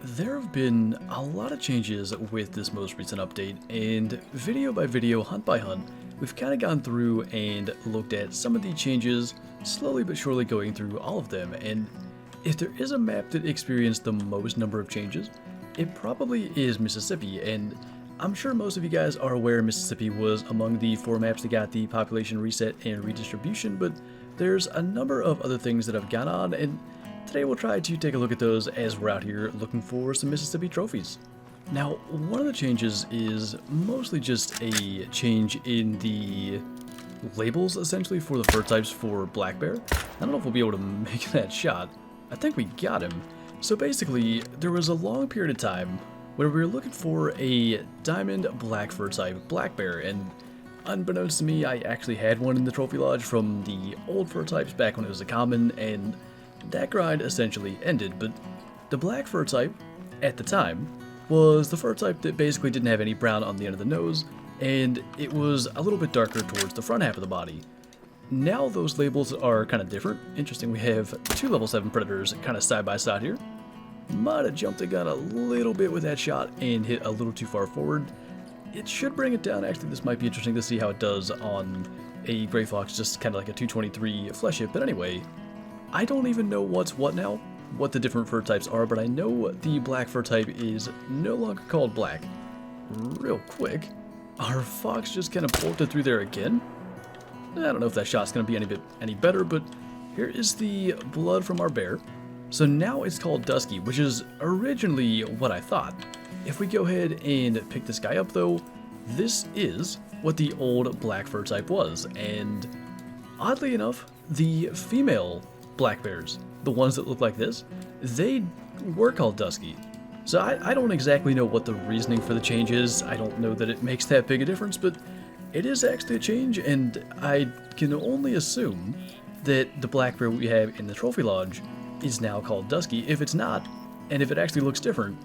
There have been a lot of changes with this most recent update, and video by video, hunt by hunt, we've kind of gone through and looked at some of the changes, slowly but surely going through all of them. And if there is a map that experienced the most number of changes, it probably is Mississippi. And I'm sure most of you guys are aware Mississippi was among the 4 maps that got the population reset and redistribution, but there's a number of other things that have gone on, and today we'll try to take a look at those as we're out here looking for some Mississippi trophies. Now, one of the changes is mostly just a change in the labels, essentially, for the fur types for black bear. I don't know if we'll be able to make that shot. I think we got him. So basically, there was a long period of time where we were looking for a diamond black fur type black bear, and unbeknownst to me, I actually had one in the trophy lodge from the old fur types back when it was a common, and that grind essentially ended. But the black fur type, at the time, was the fur type that basically didn't have any brown on the end of the nose, and it was a little bit darker towards the front half of the body. Now those labels are kind of different. Interesting, we have 2 level 7 predators kind of side by side here. Might have jumped the gun a little bit with that shot and hit a little too far forward. It should bring it down. Actually, this might be interesting to see how it does on a Gray Fox, just kind of like a 223 flesh hit. But anyway, I don't even know what's what now, what the different fur types are, but I know the black fur type is no longer called black. Real quick, our fox just kind of bolted through there again. I don't know if that shot's going to be any better, but here is the blood from our bear. So now it's called Dusky, which is originally what I thought. If we go ahead and pick this guy up though, this is what the old black fur type was, and oddly enough, the female black bears, the ones that look like this, they were called Dusky. So I don't exactly know what the reasoning for the change is. I don't know that it makes that big a difference, but it is actually a change, and I can only assume that the black bear we have in the trophy lodge is now called Dusky. If it's not, and if it actually looks different,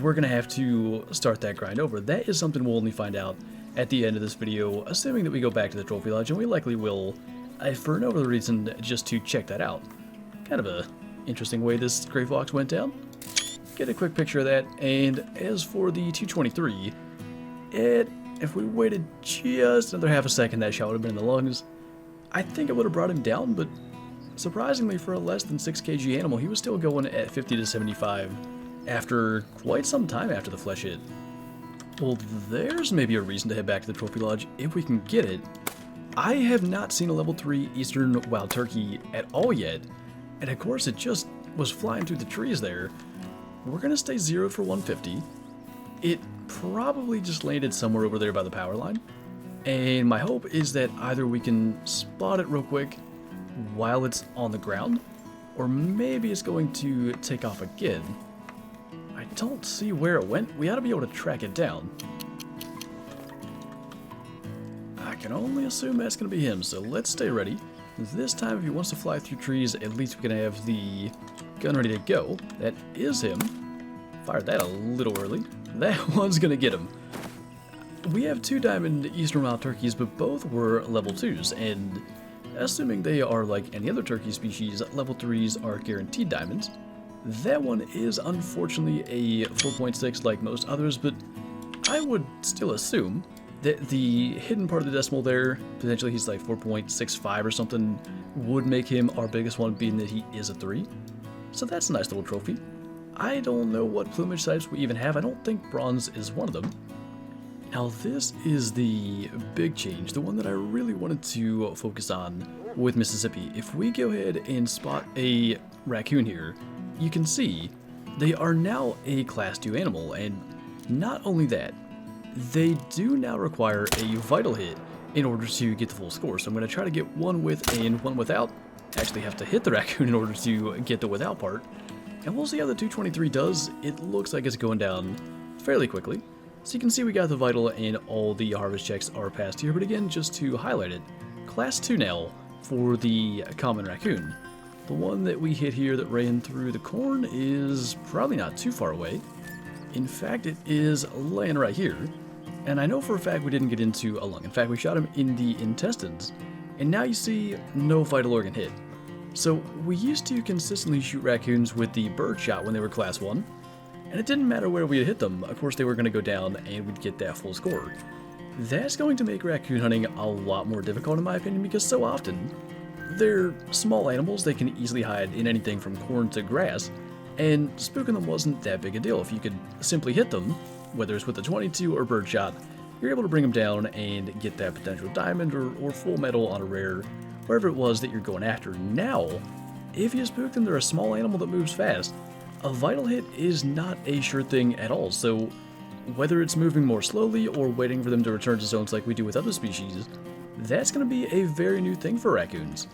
we're gonna have to start that grind over. That is something we'll only find out at the end of this video, assuming that we go back to the trophy lodge, and we likely will, for no other reason, just to check that out. Kind of a interesting way this Gray Fox went down. Get a quick picture of that, and as for the 223, if we waited just another half a second, that shot would have been in the lungs. I think it would have brought him down, but surprisingly for a less than 6 kg animal, he was still going at 50 to 75 after quite some time after the flesh hit. Well, there's maybe a reason to head back to the trophy lodge if we can get it. I have not seen a level 3 Eastern Wild Turkey at all yet, and of course it just was flying through the trees there. We're gonna stay 0 for 150. It probably just landed somewhere over there by the power line, and my hope is that either we can spot it real quick while it's on the ground, or maybe it's going to take off again. I don't see where it went. We ought to be able to track it down. I can only assume that's going to be him, so let's stay ready. This time, if he wants to fly through trees, at least we can have the gun ready to go. That is him. Fired that a little early. That one's going to get him. We have 2 diamond Eastern Wild Turkeys, but both were level 2s, and assuming they are like any other turkey species, level 3s are guaranteed diamonds. That one is unfortunately a 4.6 like most others, but I would still assume that the hidden part of the decimal there, potentially he's like 4.65 or something, would make him our biggest one, being that he is a 3. So that's a nice little trophy. I don't know what plumage types we even have. I don't think bronze is one of them. Now this is the big change, the one that I really wanted to focus on with Mississippi. If we go ahead and spot a raccoon here, you can see they are now a class 2 animal, and not only that, they do now require a vital hit in order to get the full score. So I'm going to try to get one with and one without. Actually have to hit the raccoon in order to get the without part, and we'll see how the 223 does. It looks like it's going down fairly quickly. So you can see we got the vital and all the harvest checks are passed here, but again, just to highlight it, class 2 now for the common raccoon. The one that we hit here that ran through the corn is probably not too far away. In fact, it is laying right here. And I know for a fact we didn't get into a lung. In fact, we shot him in the intestines. And now you see no vital organ hit. So we used to consistently shoot raccoons with the bird shot when they were class 1. and it didn't matter where we had hit them, of course they were going to go down and we'd get that full score. That's going to make raccoon hunting a lot more difficult in my opinion, because so often they're small animals. They can easily hide in anything from corn to grass, and spooking them wasn't that big a deal. If you could simply hit them, whether it's with a 22 or birdshot, you're able to bring them down and get that potential diamond or full metal on a rare, wherever it was that you're going after. Now, if you spook them, they're a small animal that moves fast. A vital hit is not a sure thing at all, so whether it's moving more slowly or waiting for them to return to zones like we do with other species, that's going to be a very new thing for raccoons.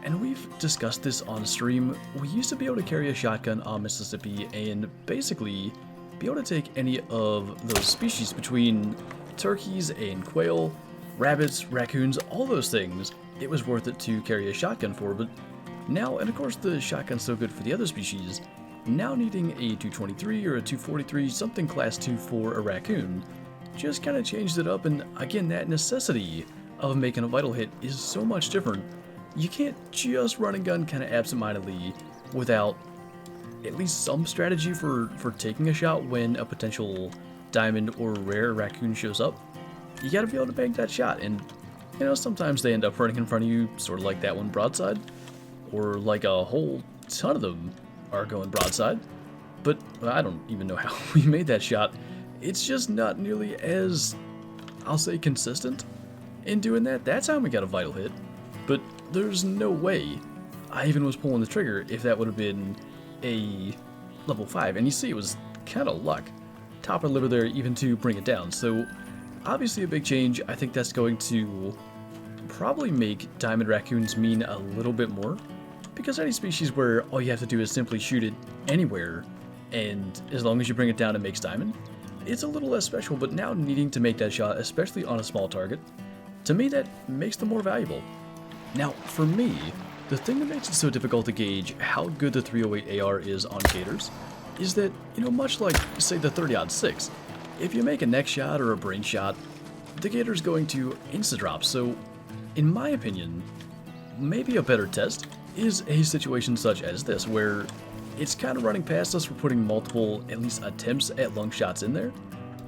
And we've discussed this on stream. We used to be able to carry a shotgun on Mississippi and basically be able to take any of those species between turkeys and quail, rabbits, raccoons, all those things. It was worth it to carry a shotgun for, but now, and of course the shotgun's so good for the other species, now needing a 223 or a 243, something class 2 for a raccoon, just kind of changed it up. And again, that necessity of making a vital hit is so much different. You can't just run and gun kind of absentmindedly without at least some strategy for taking a shot when a potential diamond or rare raccoon shows up. You gotta be able to bank that shot, and you know, sometimes they end up running in front of you, sort of like that one broadside, or like a whole ton of them are going broadside. But I don't even know how we made that shot. It's just not nearly as, I'll say, consistent in doing that. That's how we got a vital hit, but there's no way I even was pulling the trigger if that would have been a level 5. And you see, it was kind of luck. Top of liver there even to bring it down. So obviously a big change. I think that's going to probably make diamond raccoons mean a little bit more, because any species where all you have to do is simply shoot it anywhere, and as long as you bring it down it makes diamond, it's a little less special. But now needing to make that shot, especially on a small target, to me that makes them more valuable. Now for me, the thing that makes it so difficult to gauge how good the 308 AR is on gators is that, you know, much like, say, the 30-06, if you make a neck shot or a brain shot, the gator's going to insta-drop. So, in my opinion, maybe a better test is a situation such as this, where it's kind of running past us for putting multiple, at least attempts at lung shots in there.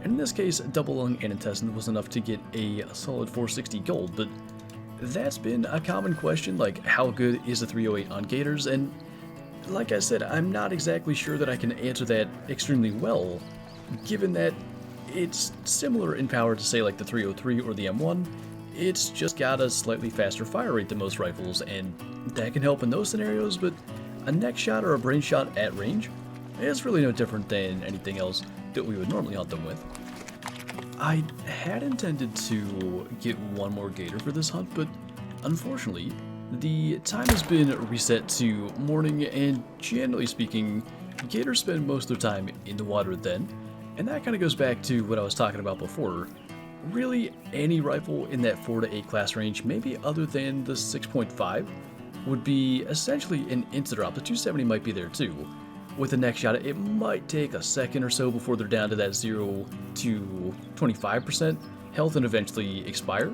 And in this case, double lung and intestine was enough to get a solid 460 gold, but that's been a common question, like how good is the 308 on gators, and like I said, I'm not exactly sure that I can answer that extremely well, given that it's similar in power to, say, like the 303 or the M1. It's just got a slightly faster fire rate than most rifles, and that can help in those scenarios, but a neck shot or a brain shot at range is really no different than anything else that we would normally hunt them with. I had intended to get one more gator for this hunt, but unfortunately, the time has been reset to morning, and generally speaking, gators spend most of their time in the water then, and that kind of goes back to what I was talking about before. Really, any rifle in that 4 to 8 class range, maybe other than the 6.5, would be essentially an insta-drop. The 270 might be there too. With a neck shot, it might take a second or so before they're down to that 0 to 25% health and eventually expire,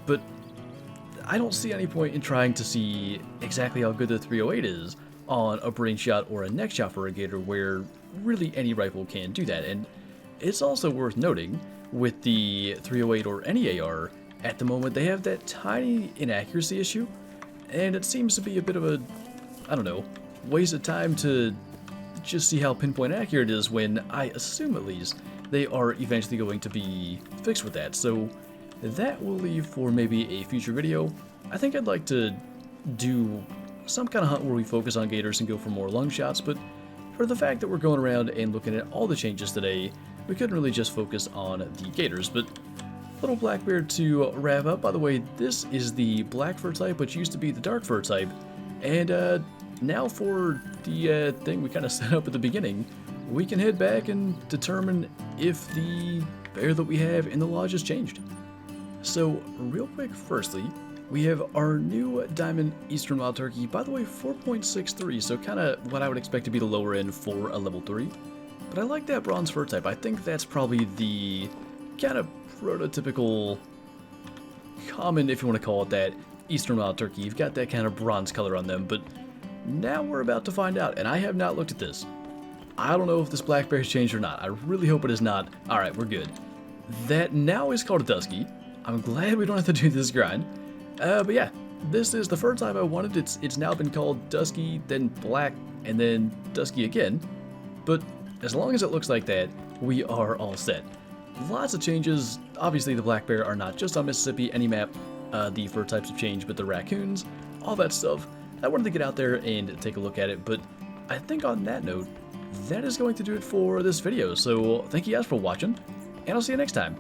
but I don't see any point in trying to see exactly how good the 308 is on a brain shot or a neck shot for a gator, where really any rifle can do that. And it's also worth noting, with the 308 or any AR, at the moment they have that tiny inaccuracy issue, and it seems to be a bit of a, I don't know, waste of time to just see how pinpoint accurate it is, when I assume at least they are eventually going to be fixed with that. So that will leave for maybe a future video. I think I'd like to do some kind of hunt where we focus on gators and go for more lung shots, but for the fact that we're going around and looking at all the changes today, we couldn't really just focus on the gators. But little Blackbeard to wrap up. By the way, this is the black fur type, which used to be the dark fur type, and now for the thing we kind of set up at the beginning, we can head back and determine if the bear that we have in the lodge has changed. So real quick, firstly, we have our new Diamond Eastern Wild Turkey, by the way, 4.63, so kind of what I would expect to be the lower end for a level 3. But I like that bronze fur type. I think that's probably the kind of prototypical, common, if you want to call it that, Eastern Wild Turkey. You've got that kind of bronze color on them, but now we're about to find out, and I have not looked at this. I don't know if this black bear's changed or not. I really hope it is not. Alright, we're good. That now is called a Dusky. I'm glad we don't have to do this grind. But yeah, this is the first time I wanted it. It's now been called Dusky, then Black, and then Dusky again. But as long as it looks like that, we are all set. Lots of changes. Obviously, the black bear are not just on Mississippi, any map. The fur types have changed, but the raccoons, all that stuff. I wanted to get out there and take a look at it, but I think on that note, that is going to do it for this video. So thank you guys for watching, and I'll see you next time.